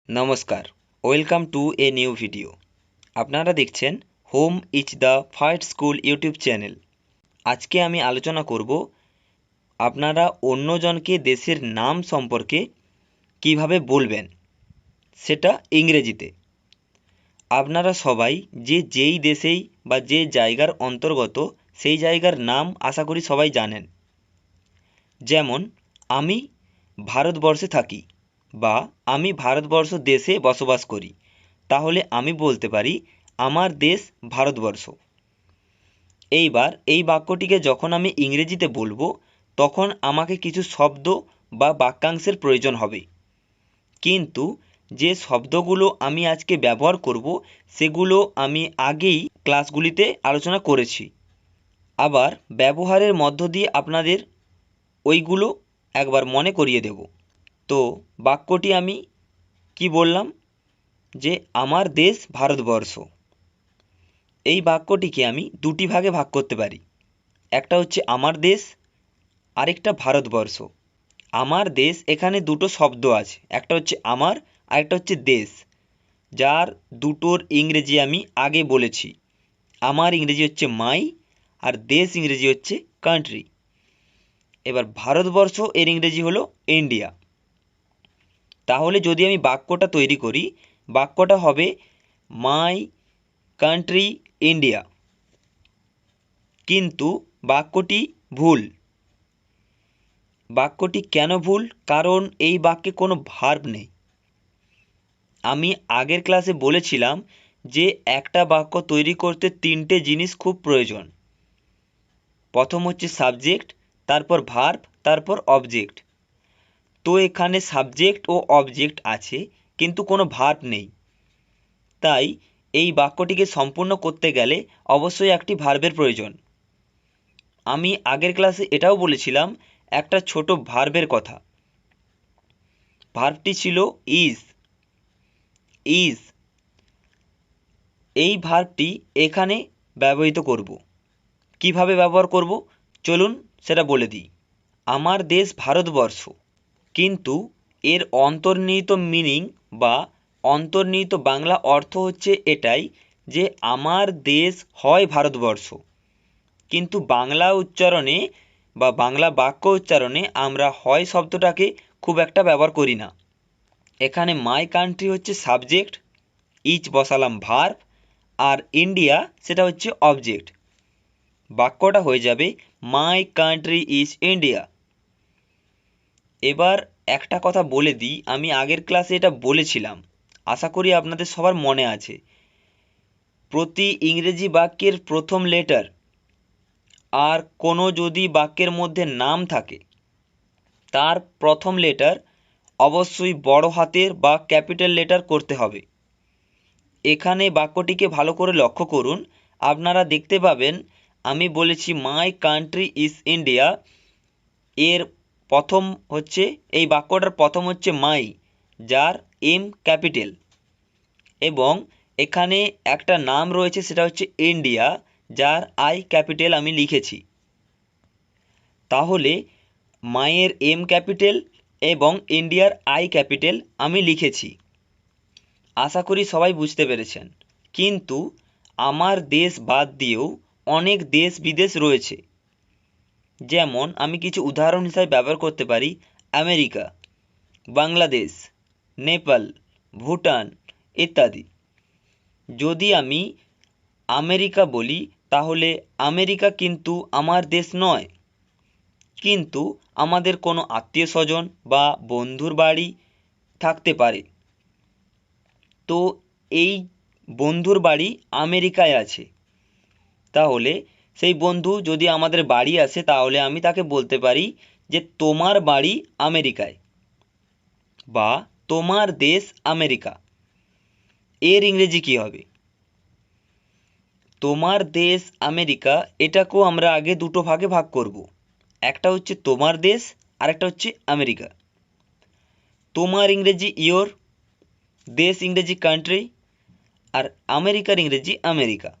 নমস্কার, welcome to a new video. আপনারা দেখছেন home is the first school YouTube channel. আজকে আমি আলোচনা করব আপনারা অন্যজনকে দেশের নাম সম্পর্কে কিভাবে বলবেন, সেটা ইংরেজিতে। আপনারা সবাই যেই দেশেই বা যে জায়গার অন্তর্গত সেই জায়গার নাম আশা করি সবাই জানেন। যেমন আমি ভারতবর্ষে থাকি বা আমি ভারতবর্ষ দেশে বসবাস করি, তাহলে আমি বলতে পারি আমার দেশ ভারতবর্ষ। এইবার এই বাক্যটিকে যখন আমি ইংরেজিতে বলবো তখন আমাকে কিছু শব্দ বা বাক্যাংশের প্রয়োজন হবে, কিন্তু যে শব্দগুলো আমি আজকে ব্যবহার করব সেগুলো আমি আগেই ক্লাসগুলিতে আলোচনা করেছি। আবার ব্যবহারের মধ্য দিয়ে আপনাদের ওইগুলো একবার মনে করিয়ে দেব। তো বাক্যটি আমি কি বললাম, যে আমার দেশ ভারতবর্ষ। এই বাক্যটিকে আমি দুটি ভাগে ভাগ করতে পারি, একটা হচ্ছে আমার দেশ, আরেকটা ভারতবর্ষ। আমার দেশ এখানে দুটো শব্দ আছে, একটা হচ্ছে আমার আর একটা হচ্ছে দেশ, যার দুটোর ইংরেজি আমি আগে বলেছি। আমার ইংরেজি হচ্ছে মাই আর দেশ ইংরেজি হচ্ছে কান্ট্রি। এবার ভারতবর্ষ এর ইংরেজি হলো ইন্ডিয়া। তাহলে যদি আমি বাক্যটা তৈরি করি, বাক্যটা হবে মাই কান্ট্রি ইন্ডিয়া। কিন্তু বাক্যটি ভুল। বাক্যটি কেন ভুল? কারণ এই বাক্যে কোনো ভার্ব নেই। আমি আগের ক্লাসে বলেছিলাম যে একটা বাক্য তৈরি করতে তিনটে জিনিস খুব প্রয়োজন। প্রথম হচ্ছে সাবজেক্ট, তারপর ভার্ব, তারপর অবজেক্ট। তো এখানে সাবজেক্ট ও অবজেক্ট আছে কিন্তু কোনো ভার্ব নেই। তাই এই বাক্যটিকে সম্পূর্ণ করতে গেলে অবশ্যই একটি ভার্বের প্রয়োজন। আমি আগের ক্লাসে এটাও বলেছিলাম একটা ছোট ভার্বের কথা। ভার্বটি ছিল ইজ। ইজ এই ভার্বটি এখানে ব্যবহৃত করব। কিভাবে ব্যবহার করব চলুন সেটা বলে দিই। আমার দেশ ভারতবর্ষ, কিন্তু এর অন্তর্নিহিত মিনিং বা অন্তর্নিহিত বাংলা অর্থ হচ্ছে এটাই যে আমার দেশ হয় ভারতবর্ষ, কিন্তু বাংলা উচ্চারণে বা বাংলা বাক্য উচ্চারণে আমরা হয় শব্দটাকে খুব একটা ব্যবহার করি না। এখানে মাই কান্ট্রি হচ্ছে সাবজেক্ট, ইজ বসালাম ভার্ব, আর ইন্ডিয়া সেটা হচ্ছে অবজেক্ট। বাক্যটা হয়ে যাবে মাই কান্ট্রি ইজ ইন্ডিয়া। এবার একটা কথা বলে দিই, আমি আগের ক্লাসে এটা বলেছিলাম, আশা করি আপনাদের সবার মনে আছে। প্রতি ইংরেজি বাক্যের প্রথম লেটার আর কোনো যদি বাক্যের মধ্যে নাম থাকে তার প্রথম লেটার অবশ্যই বড় হাতের বা ক্যাপিটাল লেটার করতে হবে। এখানে বাক্যটিকে ভালো করে লক্ষ্য করুন, আপনারা দেখতে পাবেন আমি বলেছি মাই কান্ট্রি ইজ ইন্ডিয়া। এর প্রথম হচ্ছে, এই বাক্যটার প্রথম হচ্ছে মাই, যার এম ক্যাপিটাল, এবং এখানে একটা নাম রয়েছে সেটা হচ্ছে ইন্ডিয়া, যার আই ক্যাপিটাল আমি লিখেছি। তাহলে মায়ের এম ক্যাপিটাল এবং ইন্ডিয়ার আই ক্যাপিটাল আমি লিখেছি। আশা করি সবাই বুঝতে পেরেছেন। কিন্তু আমার দেশ বাদ দিয়েও অনেক দেশ বিদেশ রয়েছে। যেমন আমি কিছু উদাহরণ হিসাবে ব্যবহার করতে পারি আমেরিকা, বাংলাদেশ, নেপাল, ভুটান ইত্যাদি। যদি আমি আমেরিকা বলি তাহলে আমেরিকা কিন্তু আমার দেশ নয়, কিন্তু আমাদের কোনো আত্মীয় স্বজন বা বন্ধুর বাড়ি থাকতে পারে। তো এই বন্ধুর বাড়ি আমেরিকায় আছে, তাহলে সেই বন্ধু যদি আমাদের বাড়ি আসে তাহলে আমি তাকে বলতে পারি যে তোমার বাড়ি আমেরিকায় বা তোমার দেশ আমেরিকা। এর ইংরেজি কি হবে? তোমার দেশ আমেরিকা এটাকেও আমরা আগে দুটো ভাগে ভাগ করব, একটা হচ্ছে তোমার দেশ আর একটা হচ্ছে আমেরিকা। তোমার ইংরেজি ইয়োর, দেশ ইংরেজি কান্ট্রি, আর আমেরিকার ইংরেজি আমেরিকা।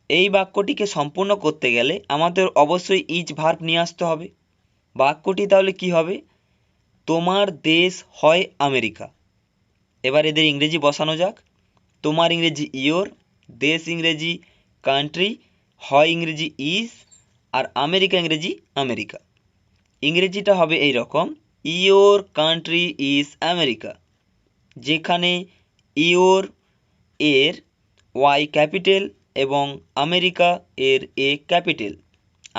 এই বাক্যটিকে সম্পূর্ণ করতে গেলে আমাদের অবশ্যই ইজ ভার্ব নিয়ে আসতে হবে। বাক্যটি তাহলে কি হবে? তোমার দেশ হয় আমেরিকা। এবার এদের ইংরেজি বসানো যাক। তোমার ইংরেজি ইয়োর, দেশ ইংরেজি কান্ট্রি, হয় ইংরেজি ইজ, আর আমেরিকা ইংরেজি আমেরিকা। ইংরেজিটা হবে এই রকম, ইয়োর কান্ট্রি ইজ আমেরিকা, যেখানে ইয়োর এর ওয়াই ক্যাপিটাল এবং আমেরিকা এর এ ক্যাপিটাল।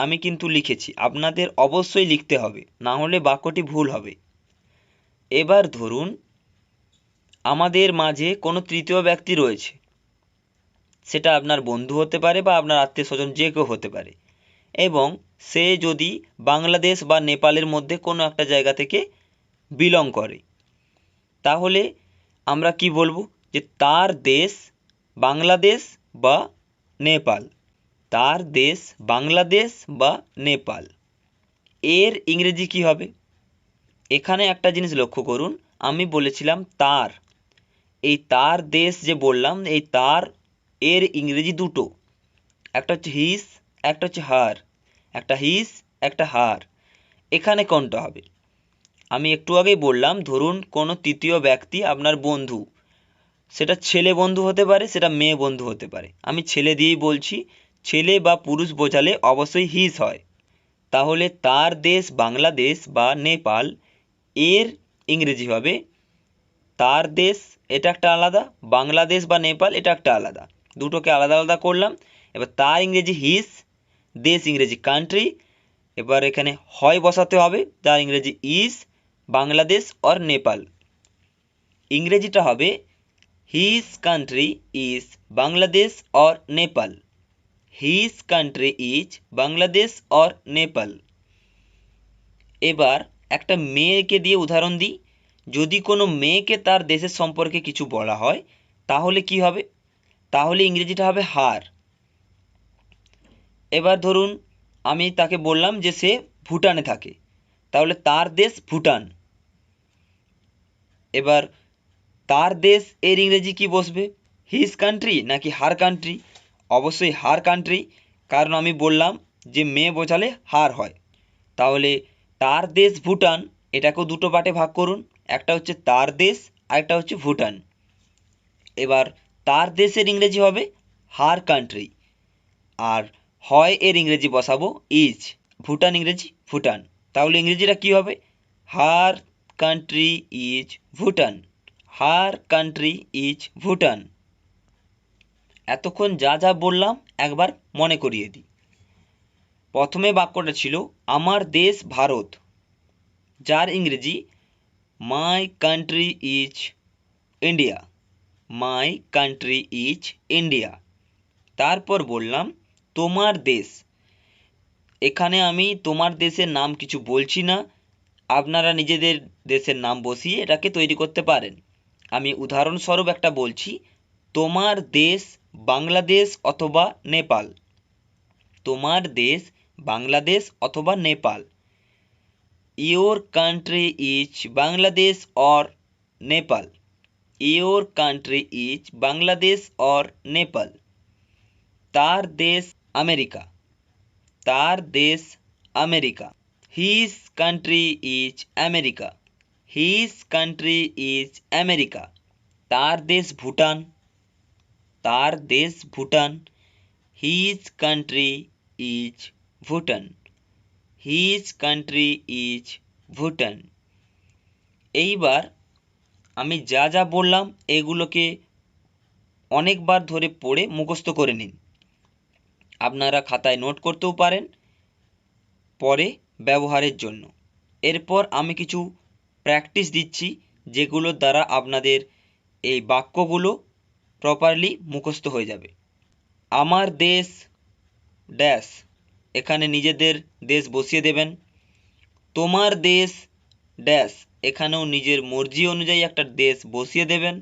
আমি কিন্তু লিখেছি, আপনাদের অবশ্যই লিখতে হবে, না হলে বাক্যটি ভুল হবে। এবার ধরুন আমাদের মাঝে কোনো তৃতীয় ব্যক্তি রয়েছে, সেটা আপনার বন্ধু হতে পারে বা আপনার আত্মীয় স্বজন, যে কেউ হতে পারে, এবং সে যদি বাংলাদেশ বা নেপালের মধ্যে কোনো একটা জায়গা থেকে বিলং করে, তাহলে আমরা কি বলবো, যে তার দেশ বাংলাদেশ বা নেপাল, তার দেশ বাংলাদেশ বা নেপাল। এর ইংরেজি কি হবে? এখানে একটা জিনিস লক্ষ্য করুন, আমি বলেছিলাম তার, এই তার দেশ যে বললাম, এই তার এর ইংরেজি দুটো, একটা হচ্ছে হিস, একটা হচ্ছে হার, একটা হিস একটা হার। এখানে কোনটা হবে? আমি একটু আগেই বললাম, ধরুন কোনো তৃতীয় ব্যক্তি আপনার বন্ধু, সেটা ছেলে বন্ধু হতে পারে, সেটা মেয়ে বন্ধু হতে পারে। আমি ছেলে দিয়েই বলছি, ছেলে বা পুরুষ বোঝালে অবশ্যই হিস হয়। তাহলে তার দেশ বাংলাদেশ বা নেপাল, এর ইংরেজি হবে তার দেশ, এটা একটা আলাদা, বাংলাদেশ বা নেপাল এটা একটা আলাদা, দুটোকে আলাদা আলাদা করলাম। এবার তার ইংরেজি হিস, দেশ ইংরেজি কান্ট্রি। এবার এখানে হয় বসাতে হবে, তার ইংরেজি ইজ বাংলাদেশ অর নেপাল। ইংরেজিটা হবে his country is Bangladesh or Nepal, his country is Bangladesh or Nepal. এবার একটা মেয়েকে দিয়ে উদাহরণ দিই। যদি কোনো মেয়েকে তার দেশের সম্পর্কে কিছু বলা হয়, তাহলে কি হবে? তাহলে ইংরেজিটা হবে হার। এবার ধরুন আমি তাকে বললাম যে সে ভুটানে থাকে, তাহলে তার দেশ ভুটান। এবার তার দেশ এর ইংরেজি কি বসবে? হিজ কান্ট্রি নাকি হার কান্ট্রি? অবশ্যই হার কান্ট্রি, কারণ আমি বললাম যে মেয়ে বোঝালে হার হয়। তাহলে তার দেশ ভুটান, এটাকেও দুটো পার্টে ভাগ করুন, একটা হচ্ছে তার দেশ আর একটা হচ্ছে ভুটান। এবার তার দেশের ইংরেজি হবে হার কান্ট্রি, আর হয় এর ইংরেজি বসাবো ইজ, ভুটান ইংরেজি ভুটান। তাহলে ইংরেজিটা কি হবে? Her country is Bhutan, her country is Bhutan. এতক্ষণ যা যা বললাম একবার মনে করিয়ে দিই। প্রথমে বাক্যটা ছিল আমার দেশ ভারত, যার ইংরেজি my country is India, my country is India. তারপর বললাম তোমার দেশ, এখানে আমি তোমার দেশের নাম কিছু বলছি না, আপনারা নিজেদের দেশের নাম বসিয়ে এটাকে তৈরি করতে পারেন। আমি উদাহরণস্বরূপ একটা বলছি, তোমার দেশ বাংলাদেশ অথবা নেপাল, তোমার দেশ বাংলাদেশ অথবা Nepal. Your country is Bangladesh or Nepal, your country is Bangladesh or Nepal. তার দেশ আমেরিকা, তার দেশ America. His country is America, his country is America. তার দেশ ভুটান, তার দেশ Bhutan. His country is Bhutan, his country is Bhutan. এইবার আমি যা যা বললাম এগুলোকে অনেকবার ধরে পড়ে মুখস্থ করে নিন। আপনারা খাতায় নোট করতেও পারেন পরে ব্যবহারের জন্য। এরপর আমি কিছু প্র্যাকটিস দিচ্ছি, যেগুলোর দ্বারা আপনাদের এই বাক্যগুলো প্রপারলি মুখস্থ হয়ে যাবে। আমার দেশ ড্যাশ, এখানে নিজেদের দেশ বসিয়ে দেবেন। তোমার দেশ ড্যাশ, এখানেও নিজের মর্জি অনুযায়ী একটা দেশ বসিয়ে দেবেন।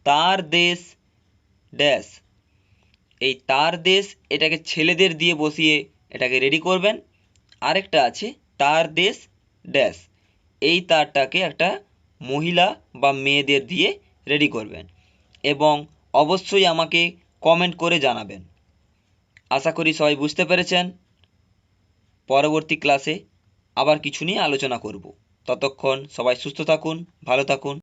তার দেশ ড্যাশ, এই তার দেশ এটাকে ছেলেদের দিয়ে বসিয়ে এটাকে রেডি করবেন। আরেকটা আছে তার দেশ ড্যাশ, এই তারটাকে একটা মহিলা বা মেয়েদের দিয়ে রেডি করবেন, এবং অবশ্যই আমাকে কমেন্ট করে জানাবেন। আশা করি সবাই বুঝতে পেরেছেন। পরবর্তী ক্লাসে আবার কিছু নিয়ে আলোচনা করব। ততক্ষণ সবাই সুস্থ থাকুন, ভালো থাকুন।